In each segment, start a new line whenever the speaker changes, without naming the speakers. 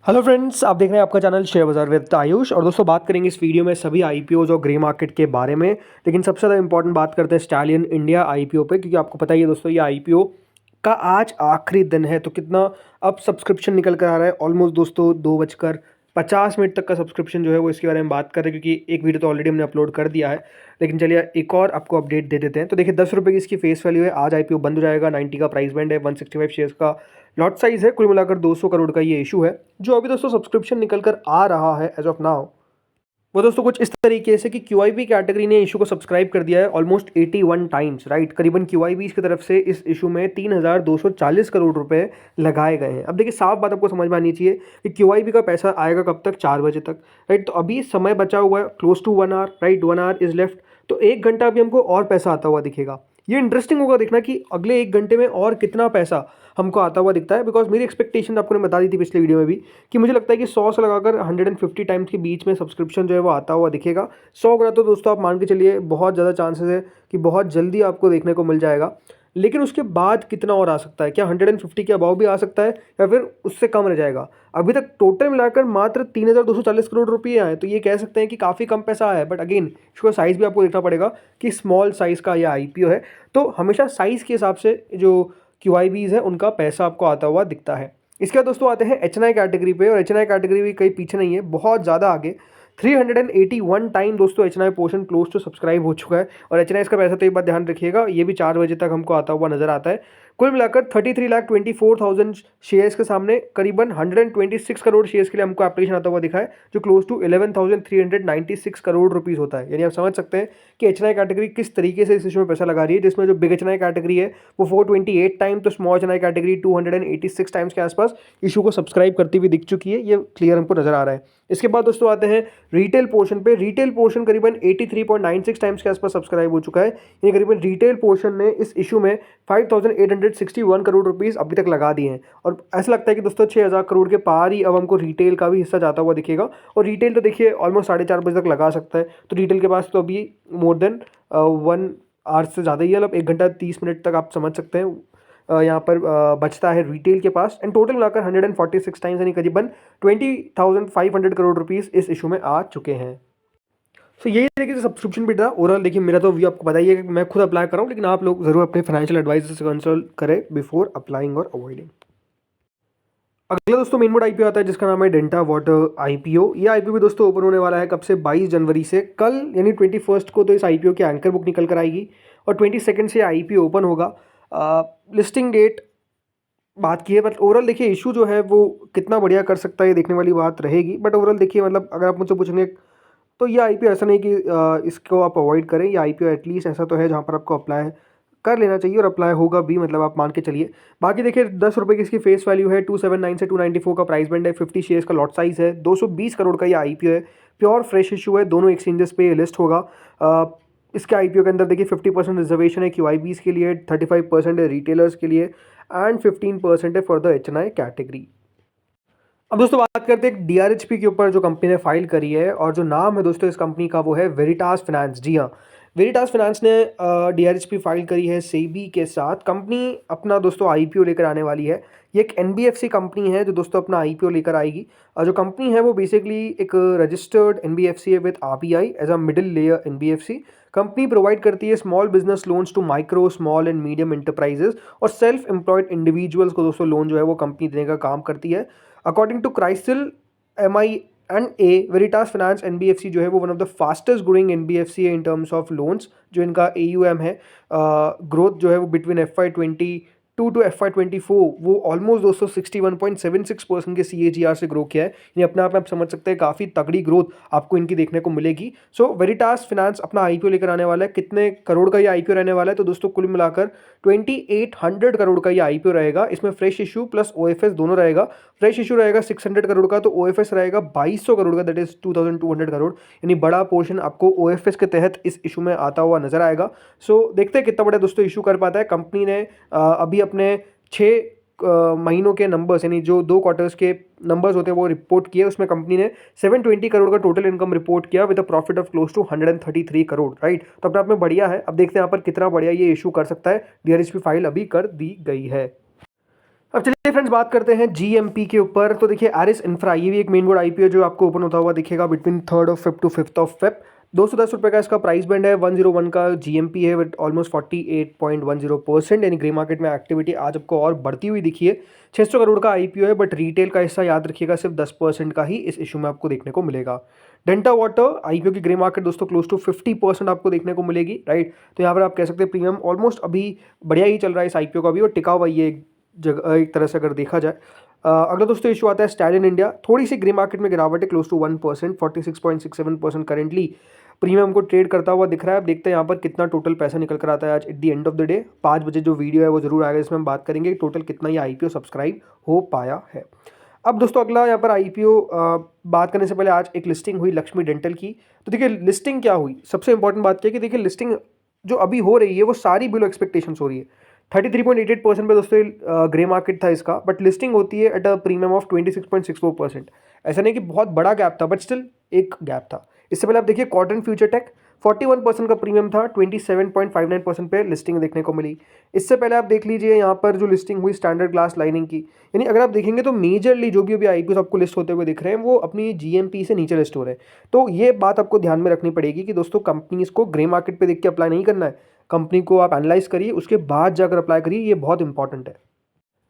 Hello friends, आप देख रहे हैं आपका चैनल शेयर बाजार विद आयुष। और दोस्तों बात करेंगे इस वीडियो में सभी आईपीओज और ग्रे मार्केट के बारे में। लेकिन सबसे ज़्यादा इंपॉर्टेंट बात करते हैं स्टैलियन इंडिया आईपीओ पे, क्योंकि आपको पता ही है दोस्तों ये आईपीओ का आज आखिरी दिन है। तो कितना अब सब्सक्रिप्शन निकल कर आ रहा है, ऑलमोस्ट दोस्तों 2:50 तक का सब्सक्रिप्शन जो है वो इसके बारे में बात कर रहे हैं, क्योंकि एक वीडियो तो ऑलरेडी हमने अपलोड कर दिया है। लेकिन चलिए एक और आपको अपडेट दे देते हैं। तो देखिए 10 रुपये की इसकी फेस वैल्यू है। आज आईपीओ बंद हो जाएगा। 90 का प्राइस बैंड है। 165 शेयर्स का लॉट साइज है। कुल मिलाकर 200 करोड़ का ये इशू है। जो अभी दोस्तों सब्सक्रिप्शन निकल कर आ रहा है एज ऑफ नाउ, वो दोस्तों कुछ इस तरीके से कि क्यूआईबी कैटेगरी ने इशू को सब्सक्राइब कर दिया है ऑलमोस्ट 81 टाइम्स, राइट। करीबन क्यूआईबी की तरफ से इस इशू में 3,240 करोड़ रुपए लगाए गए हैं। अब देखिए साफ बात आपको समझ में आनी चाहिए कि क्यूआईबी का पैसा आएगा कब तक, 4 बजे तक, राइट। तो अभी समय बचा हुआ है close to 1 hour, right. 1 hour is left. तो 1 घंटा अभी हमको और पैसा आता हुआ दिखेगा। ये इंटरेस्टिंग होगा देखना कि अगले 1 घंटे में और कितना पैसा हमको आता हुआ दिखता है। बिकॉज मेरी एक्सपेक्टेशन आपको ने बता दी थी पिछले वीडियो में भी कि मुझे लगता है कि 100 से लगाकर 150 टाइम्स के बीच में सब्सक्रिप्शन जो है वो आता हुआ दिखेगा। 100 गुना तो दोस्तों आप मान के चलिए बहुत ज़्यादा चांसेस है कि बहुत जल्दी आपको देखने को मिल जाएगा। लेकिन उसके बाद कितना और आ सकता है? क्या 150 के अबाव भी आ सकता है या फिर उससे कम रह जाएगा? अभी तक टोटल मिलाकर मात्र 3,240 करोड़ रुपये आए, तो ये कह सकते हैं कि काफ़ी कम पैसा आया है। बट अगेन इसका साइज़ भी आपको देखना पड़ेगा कि स्मॉल साइज़ का यह आईपीओ है। तो हमेशा साइज़ के हिसाब से जो क्यूआईबीज है उनका पैसा आपको आता हुआ दिखता है। इसके बाद दोस्तों आते हैं एचएनआई कैटेगरी पे। और एचएनआई कैटेगरी भी कहीं पीछे नहीं है, बहुत ज़्यादा आगे। 381 टाइम दोस्तों HNI portion close to subscribe हो चुका है। और एचएनआई का पैसा तो एक बात ध्यान रखिएगा, ये भी 4 बजे तक हमको आता हुआ नजर आता है। कुल मिलाकर 33,24,000 शेयर्स के सामने करीबन 126 करोड़ शेयर्स के लिए हमको एप्लीकेशन आता हुआ दिखा है, जो क्लोज टू 11,396 करोड़ रुपीस होता है। यानी आप समझ सकते हैं कि एचएनआई कैटेगरी किस तरीके से इस इशू में पैसा लगा रही है, जिसमें जो बिग एचएनआई कैटेगरी है वो 428 टाइम, तो स्मॉल एचएनआई कैटेगरी 286 टाइम्स के आसपास इशू को सब्सक्राइब करती हुई दिख चुकी है। ये क्लियर हमको नजर आ रहा है। इसके बाद दोस्तों आते हैं रिटेल पोर्शन पे। रिटेल पोर्शन करीबन 83.96 टाइम्स के आसपास सब्सक्राइब हो चुका है। यानी करीबन रिटेल पोर्शन ने इस इशू में 5,861 करोड़ रुपीस अभी तक लगा दिए हैं। और ऐसा लगता है कि दोस्तों 6,000 करोड़ के पार ही अब हमको रिटेल का भी हिस्सा जाता हुआ दिखेगा। और रिटेल तो देखिए ऑलमोस्ट 4:30 बजे तक लगा सकता है। तो रिटेल के पास तो अभी मोर देन 1 आवर से ज़्यादा ही है, मतलब 1 घंटा 30 मिनट तक आप समझ सकते हैं यहाँ पर बचता है रिटेल के पास। एंड टोटल मिलाकर 146 टाइम्स यानी करीबन 20,500 करोड़ रुपीस इस इशू में आ चुके हैं। तो यही तरीके से सब्सक्रिप्शन भी था ओवरऑल। देखिए मेरा तो व्यू आपको पता ही है कि मैं खुद अप्लाई कर रहा हूँ, लेकिन आप लोग जरूर अपने फाइनेंशियल एडवाइजर से कंसल्ट करें बिफोर अप्लाइंग और अवॉइडिंग। अगला दोस्तों मेन बोर्ड आईपीओ आता है जिसका नाम है डेल्टा वाटर आईपीओ। ये आईपीओ भी दोस्तों ओपन होने वाला है कब से, 22 जनवरी से। कल यानी 21 को तो इस आईपीओ की एंकर बुक निकल कर आएगी और 22 से आईपीओ ओपन होगा। लिस्टिंग डेट बात की है, बट ओवरऑल देखिए इशू जो है वो कितना बढ़िया कर सकता है ये देखने वाली बात रहेगी। बट ओवरऑल देखिए मतलब अगर आप मुझसे पूछेंगे तो ये आईपीओ ऐसा नहीं कि इसको आप अवॉइड करें। ये आईपीओ एटलीस्ट ऐसा तो है जहाँ पर आपको अप्लाई कर लेना चाहिए और अप्लाई होगा भी, मतलब आप मान के चलिए। बाकी देखिए 10 रुपये की इसकी फेस वैल्यू है। 279 से 294 का प्राइस बैंड है। 50 शेयर्स का लॉट साइज है। 220 करोड़ का ये आईपीओ है। प्योर फ्रेश इशू है। दोनों एक्सचेंजेस पे लिस्ट होगा। इसके आईपीओ के अंदर देखिए 50% रिजर्वेशन है क्यूआईबीज के लिए, 35% है रिटेलर्स के लिए एंड 15% है फॉर द एचएनआई कैटेगरी। अब दोस्तों बात करते हैं डीआरएचपी के ऊपर जो कंपनी ने फाइल करी है, और जो नाम है दोस्तों इस कंपनी का वो है वेरिटास फाइनेंस। जी हाँ, वेरिटास फाइनेंस ने डीआरएचपी फाइल करी है सेबी के साथ। कंपनी अपना दोस्तों आईपीओ लेकर आने वाली है। ये एक एनबीएफसी कंपनी है जो दोस्तों अपना आईपीओ लेकर आएगी। और जो कंपनी है वो बेसिकली एक रजिस्टर्ड एनबीएफसी है with RBI as a middle layer NBFC. Company provide करती है small business loans to micro small and medium enterprises और सेल्फ एम्प्लॉयड इंडिविजुअल्स को दोस्तों लोन जो है वो कंपनी देने का काम करती है। According to CRISIL MI&A, Veritas finance NBFC जो है वो one of the fastest growing NBFC है इन टर्म्स ऑफ लोन्स। जो इनका AUM है, ग्रोथ जो है वो बिटवीन FY22 टू FY24 वो ऑलमोस्ट दोस्तों 61.76% के CAGR से ग्रो किया है। यानी अपने आप में आप समझ सकते हैं काफ़ी तगड़ी ग्रोथ आपको इनकी देखने को मिलेगी। सो वेरिटास फाइनेंस अपना आईपीओ लेकर आने वाला है। कितने करोड़ का ये आईपीओ रहने वाला है? तो दोस्तों कुल मिलाकर 2,800 करोड़ का ये आईपीओ रहेगा। इसमें फ्रेश इशू प्लस ओएफएस दोनों रहेगा। फ्रेश इशू रहेगा 600 करोड़ का, तो ओएफएस रहेगा 2,200 करोड़ का, दैट इज 2,200 करोड़। यानी बड़ा पोर्शन आपको ओएफएस के तहत इस इशू में आता हुआ नजर आएगा। सो देखते हैं कितना बड़ा दोस्तों इशू कर पाता है। कंपनी ने अभी अपने 6 महीनों के नंबर्स यानी जो 2 क्वार्टर्स के नंबर्स होते हैं वो रिपोर्ट किए। उसमें कंपनी ने 720 करोड़ का टोटल इनकम रिपोर्ट किया with a profit of close to 133 crore, right. तो अपने आप में बढ़िया है। अब देखते हैं यहाँ पर कितना बढ़िया ये इशू कर सकता है। डीआरएचपी फाइल अभी कर दी गई है। अब चलिए फ्रेंड्स बात करते हैं जीएमपी के ऊपर। तो देखिए एरिस इंफ्रा ये भी एक मेन बोर्ड आईपीओ जो आपको ओपन होता हुआ दिखेगा between 3rd of Feb two 5th of Feb. 210 रुपये का इसका प्राइस बैंड है। 101 का जीएमपी है विद ऑलमोस्ट 48.10%, यानी ग्रे मार्केट में एक्टिविटी आज आपको और बढ़ती हुई दिखी है। 600 करोड़ का आईपीओ है, बट रिटेल का हिस्सा याद रखिएगा सिर्फ 10% का ही इस इशू में आपको देखने को मिलेगा। डेल्टा वाटर आईपीओ की ग्रे मार्केट दोस्तों क्लोज टू 50% आपको देखने को मिलेगी, राइट। तो यहाँ पर आप कह सकते हैं प्रीमियम ऑलमोस्ट अभी बढ़िया ही चल रहा है इस आईपीओ का भी, और टिका हुआ ये जगह एक तरह से अगर देखा जाए। अगला दोस्तों इशू आता है स्टैलियन इंडिया। थोड़ी सी ग्रे मार्केट में गिरावट है, क्लोज टू 1%, 46.67% करेंटली प्रीमियम को ट्रेड करता हुआ दिख रहा है। अब देखते हैं यहाँ पर कितना टोटल पैसा निकल कर आता है आज at the end of the day. 5 बजे जो वीडियो है वो जरूर आएगा, इसमें हम बात करेंगे टोटल कितना ये आईपीओ सब्सक्राइब हो पाया है। अब दोस्तों अगला यहाँ पर आईपीओ बात करने से पहले आज एक लिस्टिंग हुई लक्ष्मी डेंटल की। तो देखिए लिस्टिंग क्या हुई, सबसे इंपॉर्टेंट बात क्या है कि देखिए लिस्टिंग जो अभी हो रही है वो सारी बिलो एक्सपेक्टेशंस हो रही है। 33.88% पे दोस्तों ग्रे मार्केट था इसका, बट लिस्टिंग होती है एट अ प्रीमियम ऑफ 26.64%। ऐसा नहीं कि बहुत बड़ा गैप था, बट स्टिल एक गैप था। इससे पहले आप देखिए कॉटन फ्यूचर टेक 41% का प्रीमियम था, 27.59% पे लिस्टिंग देखने को मिली। इससे पहले आप देख लीजिए यहाँ पर जो लिस्टिंग हुई स्टैंडर्ड ग्लास लाइनिंग की, यानी अगर आप देखेंगे तो मेजरली जो भी अभी आईपीओ आपको लिस्ट होते हुए दिख रहे हैं वो अपनी जीएमपी से नीचे लिस्ट हो रहे हैं। तो ये बात आपको ध्यान में रखनी पड़ेगी कि दोस्तों कंपनीज को ग्रे मार्केट पे देख के अप्लाई नहीं करना है, कंपनी को आप एनालाइज करिए उसके बाद जाकर अप्लाई करिए, ये बहुत इंपॉर्टेंट है।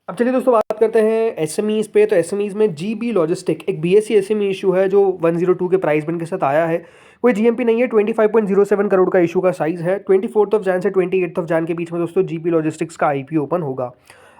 अब चलिए दोस्तों बात करते हैं एसएमईज पे। तो एसएमईज में जीबी लॉजिस्टिक एक बीएससी एसएमई इशू है जो 102 के प्राइस बैंड के साथ आया है। कोई जीएमपी नहीं है, 25.07 करोड़ का इशू का साइज है। 24 ऑफ जैन से 28 ऑफ जैन के बीच में दोस्तों जीबी लॉजिस्टिक्स का आईपीओ ओपन होगा।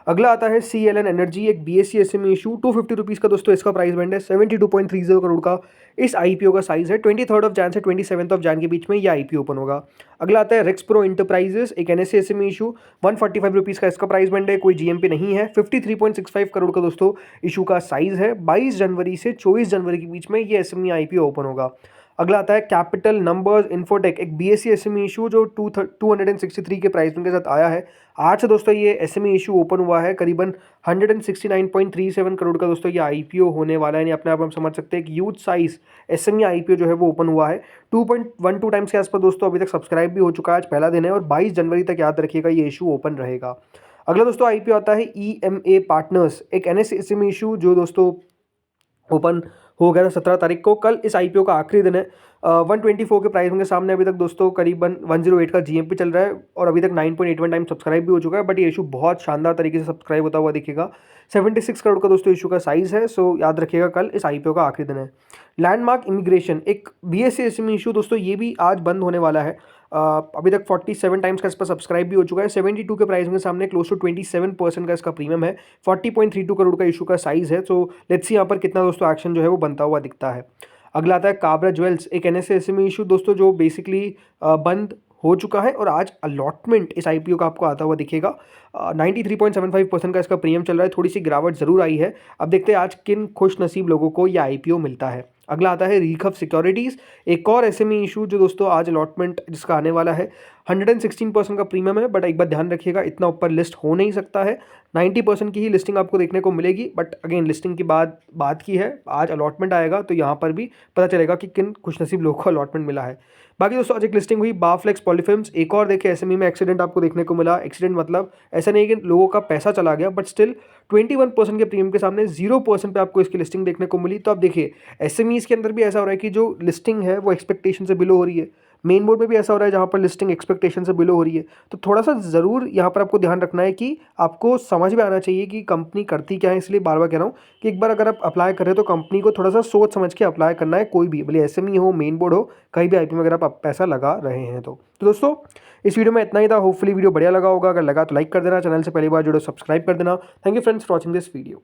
अगला आता है सीएलएन एनर्जी, एक बीएससी एसएमई इशू 250 रुपीज़ का दोस्तों इसका प्राइस बैंड है। 72.30 करोड़ का इस आईपीओ का साइज है। 23 ऑफ जैन से 27 ऑफ जैन के बीच में यह आईपीओ ओपन होगा। अगला आता है रिक्स प्रो इंटरप्राइजेस, एक एनएससी एसएमई इशू 145 रुपीज़ का इसका प्राइस बैंड है। कोई जीएमपी नहीं है। 53.65 करोड़ का दोस्तों इशू का साइज है। 22 जनवरी से 24 जनवरी के बीच में ये एसएमई आईपीओ ओपन होगा। अगला आता है कैपिटल नंबर्स इन्फोटेक, एक बीएससी एसएमई इशू जो 263 के प्राइस के साथ आया है। आज से दोस्तों ये एसएमई इशू ओपन हुआ है। करीबन 169.37 करोड़ का दोस्तों ये आईपीओ होने वाला है, यानी अपने आप हम समझ सकते हैं कि ह्यूज साइज एसएमई आईपीओ जो है वो ओपन हुआ है। 2.12 टाइम्स के आसपास दोस्तों अभी तक सब्सक्राइब भी हो चुका है। आज पहला दिन है और 22 जनवरी तक याद रखिएगा ये इशू ओपन रहेगा। अगला दोस्तों आईपीओ आता है ईएमए पार्टनर्स, एक एनएससी एसएमई इशू जो दोस्तों ओपन हो गया था 17 तारीख को। कल इस आईपीओ का आखिरी दिन है। 124 के प्राइस के सामने अभी तक दोस्तों करीबन 108 का जीएमपी चल रहा है और अभी तक 9.81 टाइम सब्सक्राइब भी हो चुका है। बट ये इशू बहुत शानदार तरीके से सब्सक्राइब होता हुआ दिखेगा। 76 करोड़ का दोस्तों इशू का साइज है। सो याद रखिएगा कल इस आईपीओ का आखिरी दिन है। लैंडमार्क इमिग्रेशन, एक बीएससी एसएमई इशू दोस्तों ये भी आज बंद होने वाला है। अभी तक 47 टाइम्स का इस पर सब्सक्राइब भी हो चुका है। 72 के प्राइस के सामने क्लोज टू 27% का इसका प्रीमियम है। 40.32 करोड़ का इशू का साइज है। सो लेट्स सी यहाँ पर कितना दोस्तों एक्शन जो है वो बनता हुआ दिखता है। अगला आता है काबरा ज्वेल्स, एक एनएससी एसएमई इशू दोस्तों जो बेसिकली बंद हो चुका है और आज अलॉटमेंट इस आईपीओ का आपको आता हुआ दिखेगा। 93.75% का इसका प्रीमियम चल रहा है। थोड़ी सी गिरावट जरूर आई है। अब देखते हैं आज किन खुश नसीब लोगों को यह आईपीओ मिलता है। अगला आता है रीखफ सिक्योरिटीज़, एक और एसएमई इशू जो दोस्तों आज अलॉटमेंट जिसका आने वाला है। 116% का प्रीमियम है, बट एक बार ध्यान रखिएगा इतना ऊपर लिस्ट हो नहीं सकता है। 90% की ही लिस्टिंग आपको देखने को मिलेगी। बट अगेन लिस्टिंग की बात की है, आज अलॉटमेंट आएगा तो यहाँ पर भी पता चलेगा कि किन खुशनसीब लोगों को अलॉटमेंट मिला है। बाकी दोस्तों आज एक लिस्टिंग हुई बाफ्लेक्स पॉलीफिल्म्स, एक और देखिए एसएमई में एक्सीडेंट आपको देखने को मिला। एक्सीडेंट मतलब ऐसा नहीं कि लोगों का पैसा चला गया, बट स्टिल 21% के प्रीमियम के सामने 0% पे आपको इसकी लिस्टिंग देखने को मिली। तो आप देखिए एसएमईज के अंदर भी ऐसा हो रहा है कि जो लिस्टिंग है वो एक्सपेक्टेशन से बिलो हो रही है। मेन बोर्ड में भी ऐसा हो रहा है जहाँ पर लिस्टिंग एक्सपेक्टेशन से बिलो हो रही है। तो थोड़ा सा ज़रूर यहाँ पर आपको ध्यान रखना है कि आपको समझ में आना चाहिए कि कंपनी करती क्या है। इसलिए बार बार कह रहा हूँ कि एक बार अगर आप अप्लाई करें तो कंपनी को थोड़ा सा सोच समझ के अप्लाई करना है। कोई भी भले एसएमई हो, मेन बोर्ड हो, कहीं भी आईपीओ में अगर आप पैसा लगा रहे हैं तो दोस्तों इस वीडियो में इतना ही था। होपफुली वीडियो बढ़िया लगा होगा। अगर लगा तो लाइक कर देना, चैनल से पहली बार जुड़ो सब्सक्राइब कर देना। Thank you friends for watching this video.